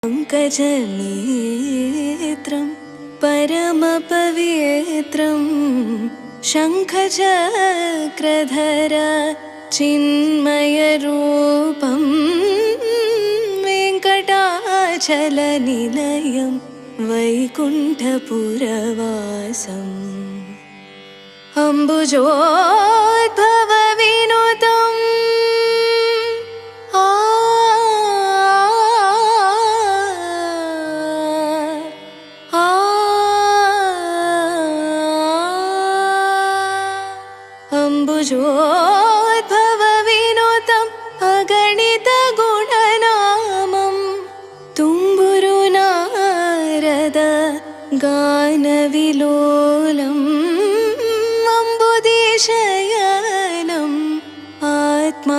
पङ्कजनेत्रं परमपवित्रं शङ्खचक्रधर चिन्मयरूपं वेङ्कटाचलनिलयं वैकुण्ठपुरवासम् अम्बुजोद्भवविनुतम् अम्बुजोद्भवविनुतम् अगणितगुणनामं Tumburu Narada गानविलोलम् अम्बुदीशयनम् आत्माभिरामम्